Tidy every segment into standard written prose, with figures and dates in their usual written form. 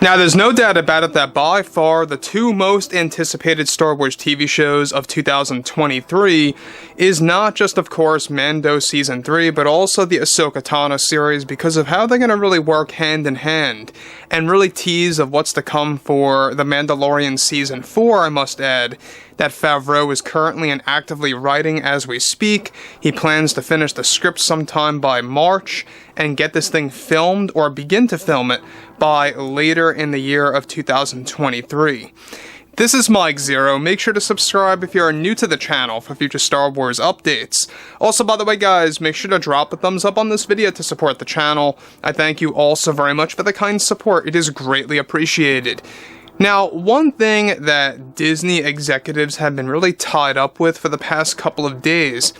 Now, there's no doubt about it that by far the two most anticipated Star Wars TV shows of 2023 is not just, of course, Mando Season 3, but also the Ahsoka Tano series, because of how they're going to really work hand in hand and really tease of what's to come for the Mandalorian Season 4, I must add, that FAVREAU is currently and actively writing as we speak. He plans to finish the script sometime by March and get this thing filmed or begin to film it by later in the year of 2023. This is Mike Zero. Make sure to subscribe if you are new to the channel for future Star Wars updates. Also, by the way, guys, make sure to drop a thumbs up on this video to support the channel. I thank you all so very much for the kind support. It is greatly appreciated. Now, one thing that Disney executives have been really tied up with for the past couple of days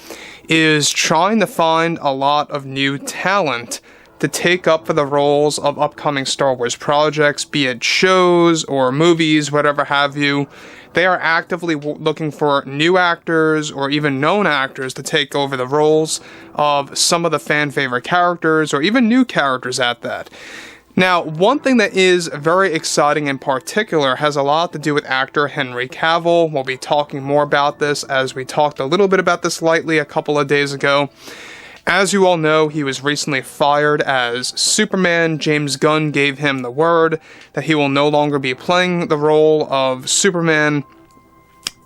is trying to find a lot of new talent to take up for the roles of upcoming Star Wars projects, be it shows or movies, whatever have you. They are actively looking for new actors or even known actors to take over the roles of some of the fan favorite characters or even new characters at that. Now, one thing that is very exciting in particular has a lot to do with actor Henry Cavill. We'll be talking more about this as we talked a little bit about this lightly a couple of days ago. As you all know, he was recently fired as Superman. James Gunn gave him the word that he will no longer be playing the role of Superman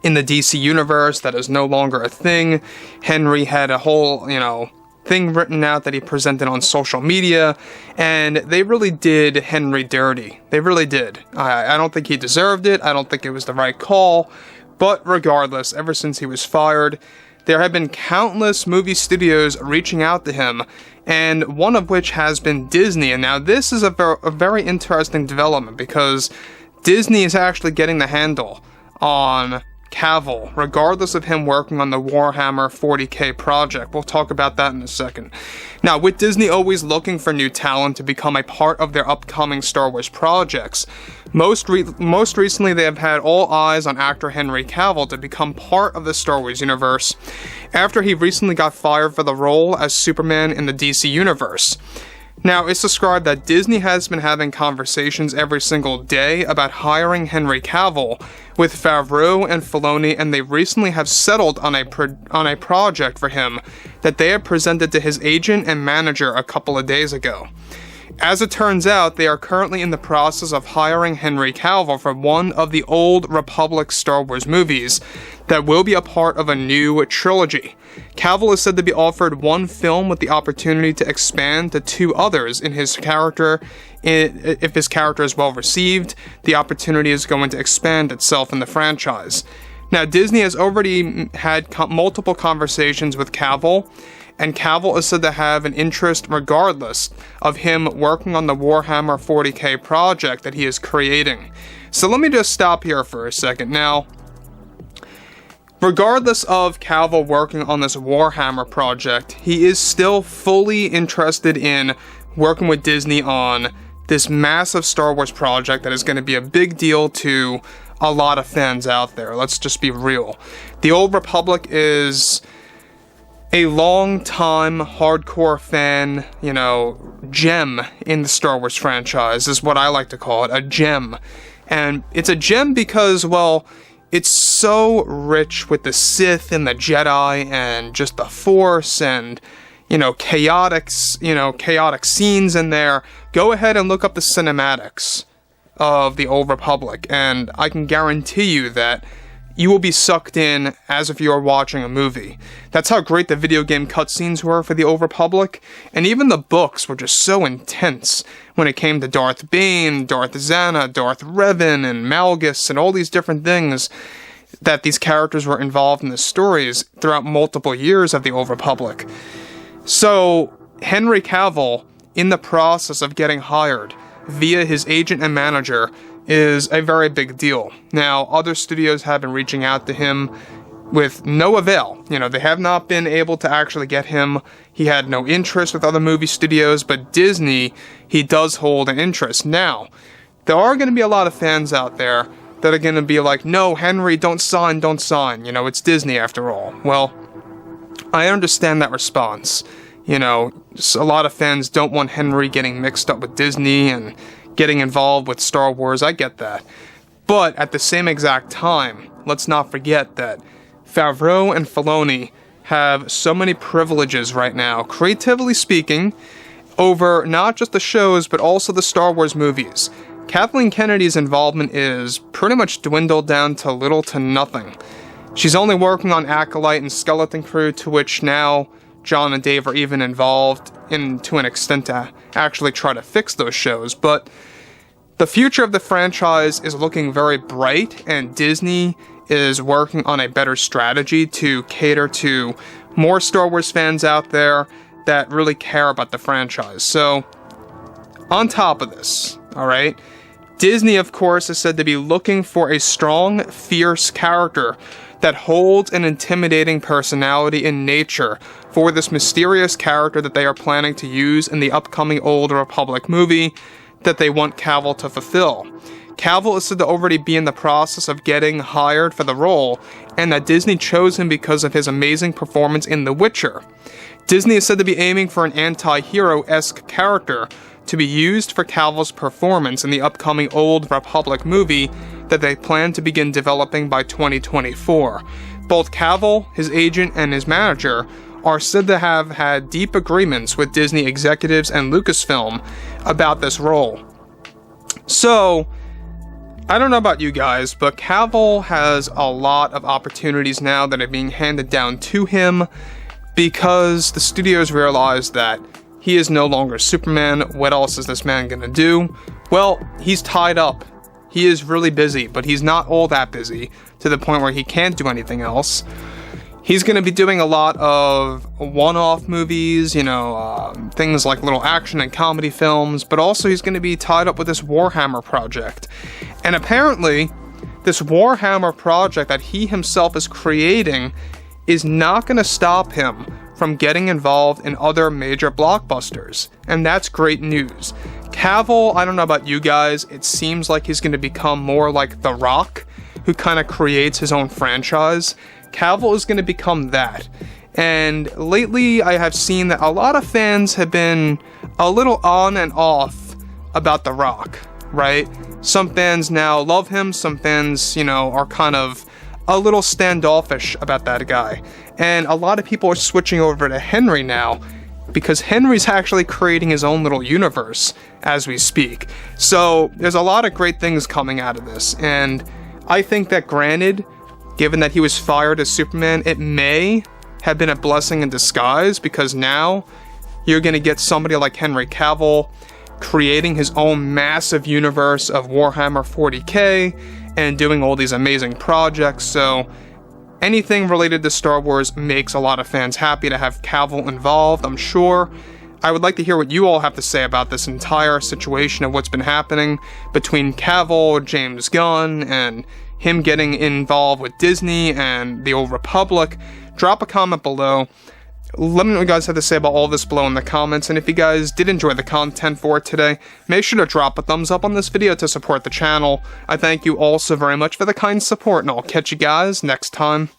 in the DC universe. That is no longer a thing. Henry had a whole, thing written out that he presented on social media, and they really did Henry dirty. They really did. I don't think he deserved it. I don't think it was the right call. But regardless, ever since he was fired, there have been countless movie studios reaching out to him, and one of which has been Disney. And now this is a very interesting development, because Disney is actually getting the handle on Cavill, regardless of him working on the Warhammer 40k project. We'll talk about that in a second. Now, with Disney always looking for new talent to become a part of their upcoming Star Wars projects, most recently they have had all eyes on actor Henry Cavill to become part of the Star Wars universe after he recently got fired for the role as Superman in the DC universe. Now, it's described that Disney has been having conversations every single day about hiring Henry Cavill with FAVREAU and FILONI, and they recently have settled on a project for him that they have presented to his agent and manager a couple of days ago. As it turns out, they are currently in the process of hiring Henry Cavill for one of the old Republic Star Wars movies that will be a part of a new trilogy. Cavill is said to be offered one film with the opportunity to expand to two others in his character. If his character is well received, the opportunity is going to expand itself in the franchise. Now, Disney has already had multiple conversations with Cavill, and Cavill is said to have an interest regardless of him working on the Warhammer 40k project that he is creating. So let me just stop here for a second. Now, regardless of Cavill working on this Warhammer project, he is still fully interested in working with Disney on this massive Star Wars project that is going to be a big deal to a lot of fans out there. Let's just be real. The Old Republic is a long-time hardcore fan, gem in the Star Wars franchise is what I like to call it, a gem. And it's a gem because, well, it's so rich with the Sith and the Jedi and just the Force and, chaotic scenes in there. Go ahead and look up the cinematics of the Old Republic, and I can guarantee you that you will be sucked in as if you are watching a movie. That's how great the video game cutscenes were for the Old Republic, and even the books were just so intense when it came to Darth Bane, Darth Zana, Darth Revan, and Malgus, and all these different things that these characters were involved in the stories throughout multiple years of the Old Republic. So, Henry Cavill, in the process of getting hired via his agent and manager, is a very big deal. Now, other studios have been reaching out to him with no avail. They have not been able to actually get him. He had no interest with other movie studios, but Disney, he does hold an interest. Now, there are going to be a lot of fans out there that are going to be like, no, Henry, don't sign. It's Disney after all. Well, I understand that response. A lot of fans don't want Henry getting mixed up with Disney and getting involved with Star Wars. I get that. But at the same exact time, let's not forget that FAVREAU and FILONI have so many privileges right now, creatively speaking, over not just the shows, but also the Star Wars movies. Kathleen Kennedy's involvement is pretty much dwindled down to little to nothing. She's only working on Acolyte and Skeleton Crew, to which now John and Dave are even involved to an extent to actually try to fix those shows. But the future of the franchise is looking very bright, and Disney is working on a better strategy to cater to more Star Wars fans out there that really care about the franchise. So, on top of this, alright, Disney, of course, is said to be looking for a strong, fierce character that holds an intimidating personality in nature for this mysterious character that they are planning to use in the upcoming Old Republic movie that they want Cavill to fulfill. Cavill is said to already be in the process of getting hired for the role, and that Disney chose him because of his amazing performance in The Witcher. Disney is said to be aiming for an anti-hero-esque character to be used for Cavill's performance in the upcoming Old Republic movie that they plan to begin developing by 2024. Both Cavill, his agent, and his manager are said to have had deep agreements with Disney executives and Lucasfilm about this role. So, I don't know about you guys, but Cavill has a lot of opportunities now that are being handed down to him because the studios realized that he is no longer Superman. What else is this man gonna do? Well, he's tied up. He is really busy, but he's not all that busy to the point where he can't do anything else. He's going to be doing a lot of one-off movies, things like little action and comedy films, but also he's going to be tied up with this Warhammer project. And apparently, this Warhammer project that he himself is creating is not going to stop him from getting involved in other major blockbusters. And that's great news. Cavill, I don't know about you guys, it seems like he's going to become more like The Rock, who kind of creates his own franchise. Cavill is going to become that. And lately, I have seen that a lot of fans have been a little on and off about The Rock, right? Some fans now love him, some fans, are kind of a little standoffish about that guy. And a lot of people are switching over to Henry now, because Henry's actually creating his own little universe as we speak. So, there's a lot of great things coming out of this, and I think that granted, given that he was fired as Superman, it may have been a blessing in disguise, because now you're going to get somebody like Henry Cavill creating his own massive universe of Warhammer 40k and doing all these amazing projects. So anything related to Star Wars makes a lot of fans happy to have Cavill involved, I'm sure. I would like to hear what you all have to say about this entire situation of what's been happening between Cavill, James Gunn, and him getting involved with Disney and the Old Republic. Drop a comment below. Let me know what you guys have to say about all this below in the comments, and if you guys did enjoy the content for today, make sure to drop a thumbs up on this video to support the channel. I thank you all so very much for the kind support, and I'll catch you guys next time.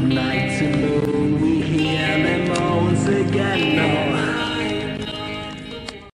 Night to moon, we hear them moans again.